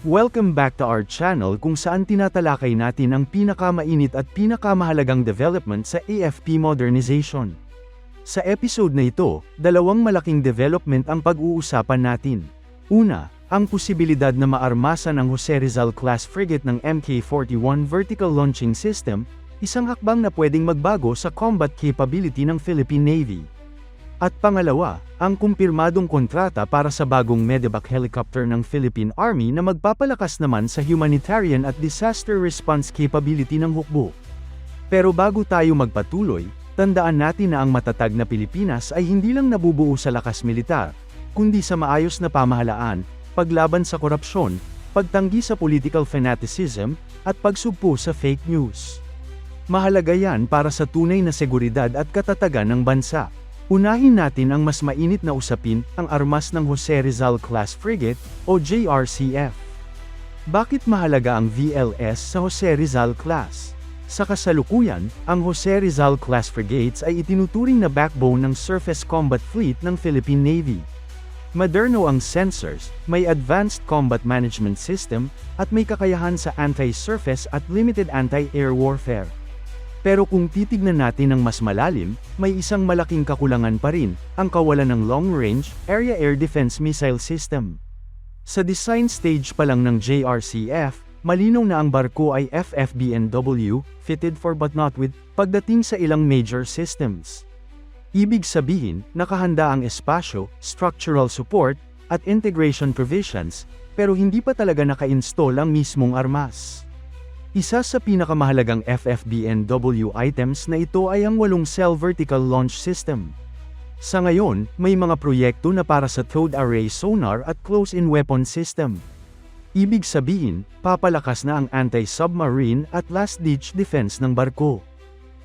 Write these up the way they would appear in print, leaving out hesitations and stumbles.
Welcome back to our channel kung saan tinatalakay natin ang pinakamainit at pinakamahalagang development sa AFP modernization. Sa episode na ito, dalawang malaking development ang pag-uusapan natin. Una, ang posibilidad na maarmasan ang Jose Rizal class frigate ng Mk-41 vertical launching system, isang hakbang na pwedeng magbago sa combat capability ng Philippine Navy. At pangalawa, ang kumpirmadong kontrata para sa bagong medevac helicopter ng Philippine Army na magpapalakas naman sa humanitarian at disaster response capability ng hukbo. Pero bago tayo magpatuloy, tandaan natin na ang matatag na Pilipinas ay hindi lang nabubuo sa lakas militar, kundi sa maayos na pamahalaan, paglaban sa korupsyon, pagtanggi sa political fanaticism, at pagsugpo sa fake news. Mahalaga yan para sa tunay na seguridad at katatagan ng bansa. Unahin natin ang mas mainit na usapin, ang armas ng Jose Rizal class frigate, o JRCF. Bakit mahalaga ang VLS sa Jose Rizal class? Sa kasalukuyan, ang Jose Rizal class frigates ay itinuturing na backbone ng surface combat fleet ng Philippine Navy. Moderno ang sensors, may advanced combat management system, at may kakayahan sa anti-surface at limited anti-air warfare. Pero kung titignan natin ng mas malalim, may isang malaking kakulangan pa rin, ang kawalan ng long-range, area air defense missile system. Sa design stage pa lang ng JRCF, malinaw na ang barko ay FFBNW, fitted for but not with, pagdating sa ilang major systems. Ibig sabihin, nakahanda ang espasyo, structural support, at integration provisions, pero hindi pa talaga naka-install ang mismong armas. Isa sa pinakamahalagang FFBNW items na ito ay ang 8-cell vertical launch system. Sa ngayon, may mga proyekto na para sa towed array sonar at close-in weapon system. Ibig sabihin, papalakas na ang anti-submarine at last-ditch defense ng barko.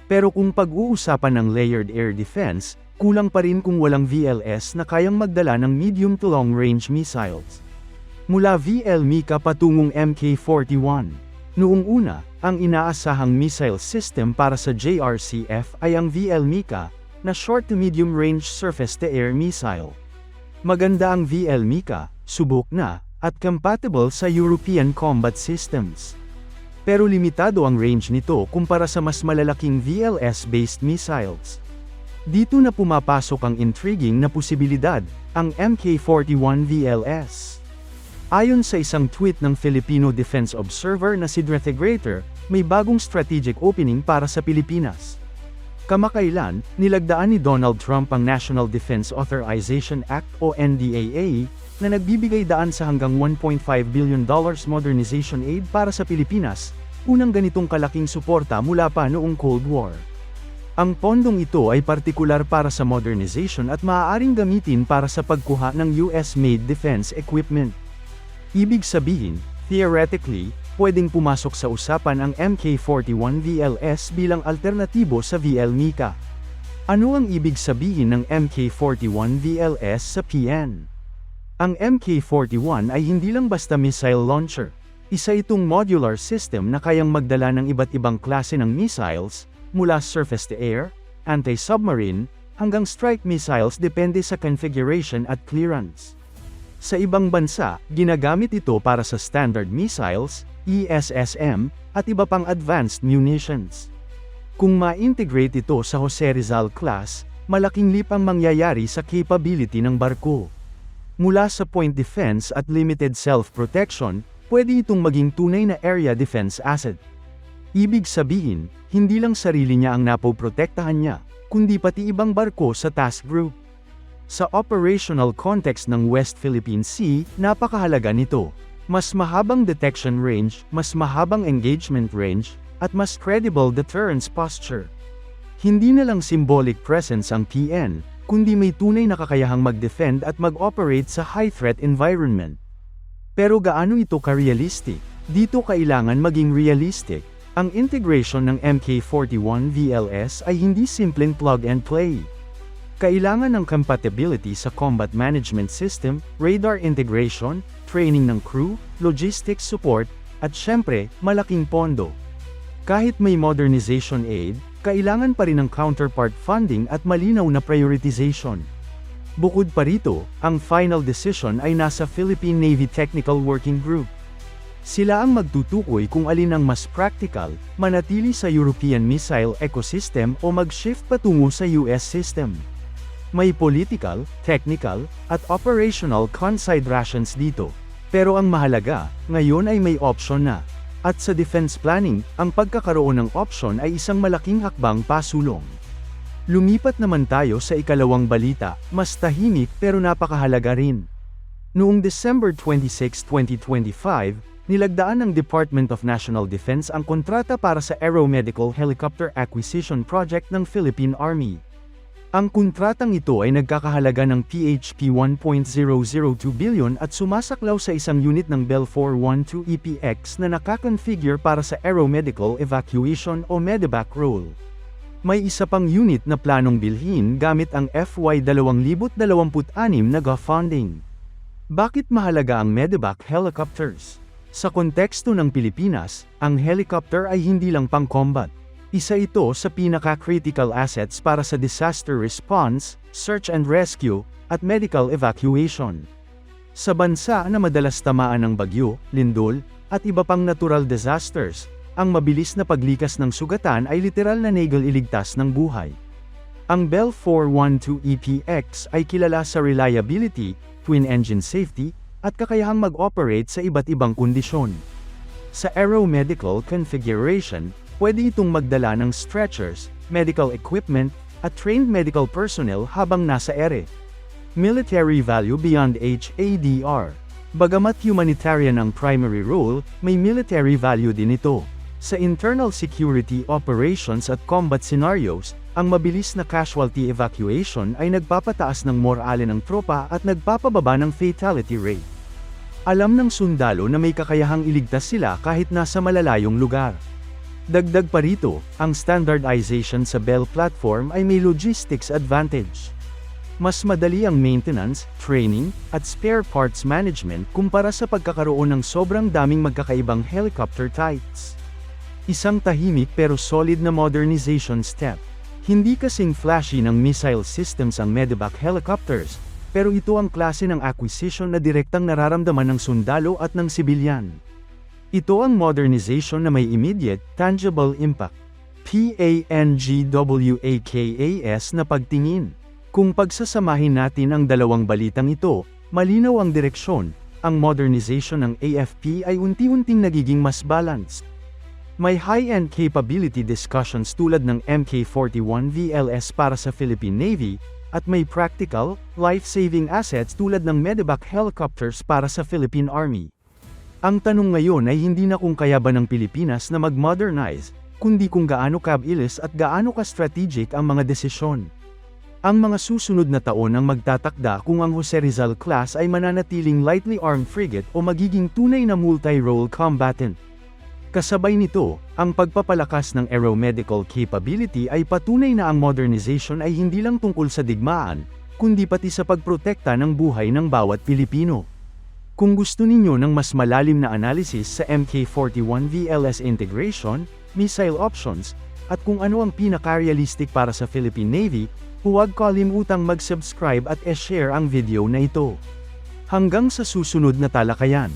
Pero kung pag-uusapan ng layered air defense, kulang pa rin kung walang VLS na kayang magdala ng medium to long-range missiles. Mula VL Mica patungong Mk-41. Noong una, ang inaasahang missile system para sa JRCF ay ang VL Mica, na short to medium range surface-to-air missile. Maganda ang VL Mica, subok na, at compatible sa European combat systems. Pero limitado ang range nito kumpara sa mas malalaking VLS-based missiles. Dito na pumapasok ang intriguing na posibilidad, ang Mk-41 VLS. Ayon sa isang tweet ng Filipino Defense Observer na si Drethegrator, may bagong strategic opening para sa Pilipinas. Kamakailan, nilagdaan ni Donald Trump ang National Defense Authorization Act o NDAA, na nagbibigay daan sa hanggang $1.5 billion modernization aid para sa Pilipinas, unang ganitong kalaking suporta mula pa noong Cold War. Ang pondong ito ay partikular para sa modernization at maaaring gamitin para sa pagkuha ng US-made defense equipment. Ibig sabihin, theoretically, pwedeng pumasok sa usapan ang Mk-41 VLS bilang alternatibo sa VL Mica. Ano ang ibig sabihin ng Mk-41 VLS sa PN? Ang Mk-41 ay hindi lang basta missile launcher. Isa itong modular system na kayang magdala ng iba't ibang klase ng missiles, mula surface-to-air, anti-submarine, hanggang strike missiles depende sa configuration at clearance. Sa ibang bansa, ginagamit ito para sa standard missiles, ESSM, at iba pang advanced munitions. Kung ma-integrate ito sa Jose Rizal class, malaking leap ang mangyayari sa capability ng barko. Mula sa point defense at limited self-protection, pwede itong maging tunay na area defense asset. Ibig sabihin, hindi lang sarili niya ang napoprotektahan niya, kundi pati ibang barko sa task group. Sa operational context ng West Philippine Sea, napakahalaga nito. Mas mahabang detection range, mas mahabang engagement range, at mas credible deterrence posture. Hindi na lang symbolic presence ang PN, kundi may tunay na kakayahang mag-defend at mag-operate sa high-threat environment. Pero gaano ito ka-realistic? Dito kailangan maging realistic. Ang integration ng Mk-41 VLS ay hindi simpleng plug-and-play. Kailangan ng compatibility sa combat management system, radar integration, training ng crew, logistics support, at syempre, malaking pondo. Kahit may modernization aid, kailangan pa rin ng counterpart funding at malinaw na prioritization. Bukod pa rito, ang final decision ay nasa Philippine Navy Technical Working Group. Sila ang magtutukoy kung alin ang mas practical, manatili sa European missile ecosystem o mag-shift patungo sa US system. May political, technical, at operational considerations dito. Pero ang mahalaga, ngayon ay may option na. At sa defense planning, ang pagkakaroon ng option ay isang malaking hakbang pasulong. Lumipat naman tayo sa ikalawang balita, mas tahimik pero napakahalaga rin. Noong December 26, 2025, nilagdaan ng Department of National Defense ang kontrata para sa Aeromedical Helicopter Acquisition Project ng Philippine Army. Ang kontratang ito ay nagkakahalaga ng PHP 1.002 billion at sumasaklaw sa isang unit ng Bell 412 EPX na nakakonfigure para sa Aeromedical Evacuation o Medevac role. May isa pang unit na planong bilhin gamit ang FY 2026 na GA funding. Bakit mahalaga ang Medevac helicopters? Sa konteksto ng Pilipinas, ang helicopter ay hindi lang pang-combat. Isa ito sa pinaka-critical assets para sa disaster response, search and rescue, at medical evacuation. Sa bansa na madalas tamaan ng bagyo, lindol, at iba pang natural disasters, ang mabilis na paglikas ng sugatan ay literal na iligtas ng buhay. Ang Bell 412 EPX ay kilala sa reliability, twin-engine safety, at kakayahang mag-operate sa iba't ibang kondisyon. Sa aeromedical configuration, pwede itong magdala ng stretchers, medical equipment, at trained medical personnel habang nasa ere. Military value beyond HADR. Bagamat humanitarian ang primary role, may military value din ito. Sa internal security operations at combat scenarios, ang mabilis na casualty evacuation ay nagpapataas ng morale ng tropa at nagpapababa ng fatality rate. Alam ng sundalo na may kakayahang iligtas sila kahit nasa malalayong lugar. Dagdag pa rito, ang standardization sa Bell platform ay may logistics advantage. Mas madali ang maintenance, training, at spare parts management kumpara sa pagkakaroon ng sobrang daming magkakaibang helicopter types. Isang tahimik pero solid na modernization step. Hindi kasing flashy ng missile systems ang Medevac helicopters, pero ito ang klase ng acquisition na direktang nararamdaman ng sundalo at ng sibilyan. Ito ang modernization na may immediate, tangible impact. PANGWAKAS na pagtingin. Kung pagsasamahin natin ang dalawang balitang ito, malinaw ang direksyon, ang modernization ng AFP ay unti-unting nagiging mas balanced. May high-end capability discussions tulad ng Mk-41 VLS para sa Philippine Navy, at may practical, life-saving assets tulad ng Medevac helicopters para sa Philippine Army. Ang tanong ngayon ay hindi na kung kaya ba ng Pilipinas na mag-modernize, kundi kung gaano kabilis at gaano ka-strategic ang mga desisyon. Ang mga susunod na taon ang magtatakda kung ang Jose Rizal class ay mananatiling lightly armed frigate o magiging tunay na multi-role combatant. Kasabay nito, ang pagpapalakas ng aeromedical capability ay patunay na ang modernization ay hindi lang tungkol sa digmaan, kundi pati sa pagprotekta ng buhay ng bawat Pilipino. Kung gusto ninyo ng mas malalim na analysis sa Mk-41 VLS integration, missile options, at kung ano ang pinaka-realistic para sa Philippine Navy, huwag kalimutang mag-subscribe at e-share ang video na ito. Hanggang sa susunod na talakayan.